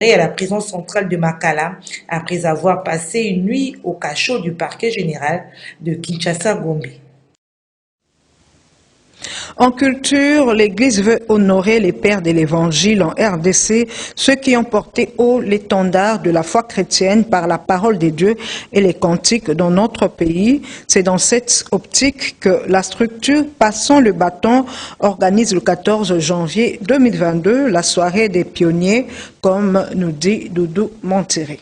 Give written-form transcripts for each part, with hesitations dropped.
à la prison centrale de Makala après avoir passé une nuit au cachot du parquet général de Kinshasa-Gombe. En culture, l'Église veut honorer les pères de l'Évangile en RDC, ceux qui ont porté haut l'étendard de la foi chrétienne par la parole de Dieu et les cantiques dans notre pays. C'est dans cette optique que la structure Passons le bâton organise le 14 janvier 2022 la soirée des pionniers, comme nous dit Doudou Monterrey.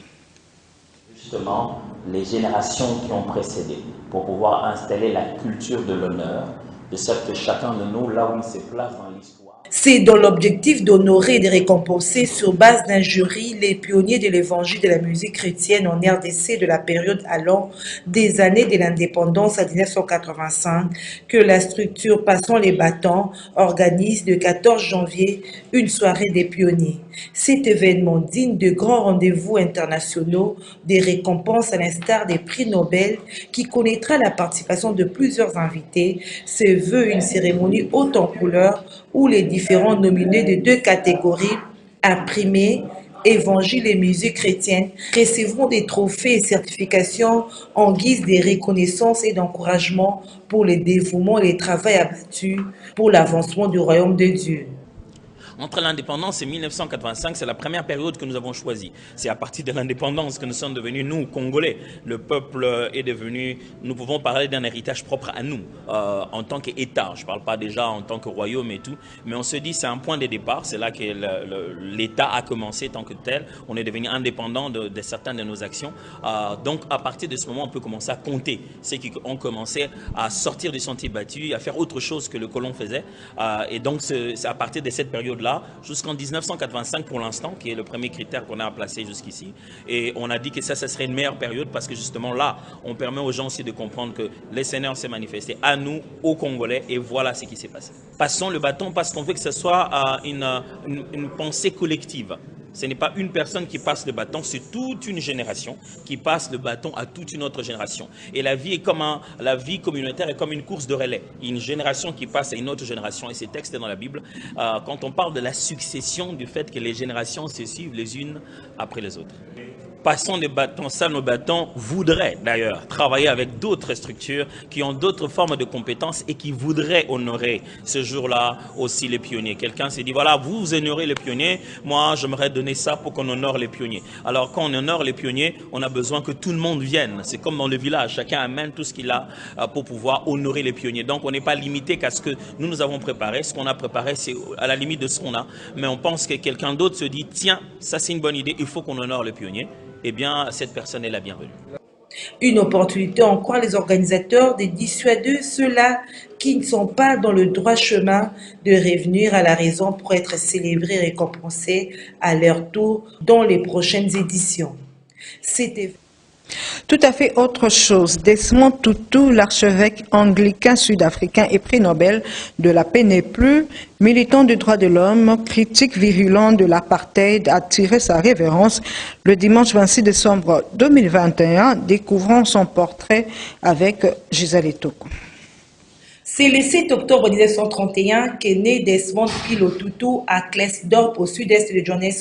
Justement, les générations qui ont précédé pour pouvoir installer la culture de l'honneur, de sorte que chacun de nous, là où il se place dans l'histoire. C'est dans l'objectif d'honorer et de récompenser sur base d'un jury les pionniers de l'évangile de la musique chrétienne en RDC de la période allant des années de l'indépendance à 1985 que la structure Passons les bâtons organise le 14 janvier une soirée des pionniers. Cet événement digne de grands rendez-vous internationaux, des récompenses à l'instar des prix Nobel qui connaîtra la participation de plusieurs invités, se veut une cérémonie haute en couleurs où les différents nominés de deux catégories, imprimés, évangile et musique chrétienne, recevront des trophées et certifications en guise de reconnaissance et d'encouragement pour le dévouement et le travail abattu pour l'avancement du royaume de Dieu. Entre l'indépendance et 1985, c'est la première période que nous avons choisie. C'est à partir de l'indépendance que nous sommes devenus, nous, Congolais. Le peuple est devenu, nous pouvons parler d'un héritage propre à nous, en tant qu'État. Je ne parle pas déjà en tant que royaume et tout, mais on se dit c'est un point de départ. C'est là que l'État a commencé tant que tel. On est devenu indépendant de certaines de nos actions. Donc, à partir de ce moment, on peut commencer à compter. Ceux qui ont commencé à sortir du sentier battu, à faire autre chose que le colon faisait. Et donc, c'est à partir de cette période-là, jusqu'en 1985 pour l'instant, qui est le premier critère qu'on a à placer jusqu'ici. Et on a dit que ça serait une meilleure période parce que justement là, on permet aux gens aussi de comprendre que le Seigneur s'est manifesté à nous, aux Congolais, et voilà ce qui s'est passé. Passons le bâton parce qu'on veut que ce soit une pensée collective. Ce n'est pas une personne qui passe le bâton, c'est toute une génération qui passe le bâton à toute une autre génération. Et la vie communautaire est comme une course de relais. Une génération qui passe à une autre génération. Et c'est texte dans la Bible, quand on parle de la succession, du fait que les générations se suivent les unes après les autres. Passons les bâtons, ça nos bâtons voudraient d'ailleurs travailler avec d'autres structures qui ont d'autres formes de compétences et qui voudraient honorer ce jour-là aussi les pionniers. Quelqu'un s'est dit voilà, vous honorez les pionniers, moi j'aimerais donner ça pour qu'on honore les pionniers. Alors quand on honore les pionniers, on a besoin que tout le monde vienne. C'est comme dans le village, chacun amène tout ce qu'il a pour pouvoir honorer les pionniers. Donc on n'est pas limité qu'à ce que nous avons préparé. Ce qu'on a préparé, c'est à la limite de ce qu'on a. Mais on pense que quelqu'un d'autre se dit tiens, ça c'est une bonne idée, il faut qu'on honore les pionniers. Eh bien, cette personne est la bienvenue. Une opportunité encore les organisateurs de dissuader ceux-là qui ne sont pas dans le droit chemin de revenir à la raison pour être célébrés et récompensés à leur tour dans les prochaines éditions. C'était Tout à fait autre chose. Desmond Tutu, l'archevêque anglican sud-africain et prix Nobel de la paix n'est plus, militant des droits de l'homme, critique virulent de l'apartheid, a tiré sa révérence le dimanche 26 décembre 2021, découvrant son portrait avec Gisèle Etoko. C'est le 7 octobre 1931 qu'est né Desmond Tutu à Klersdorp au sud-est de Johannesburg.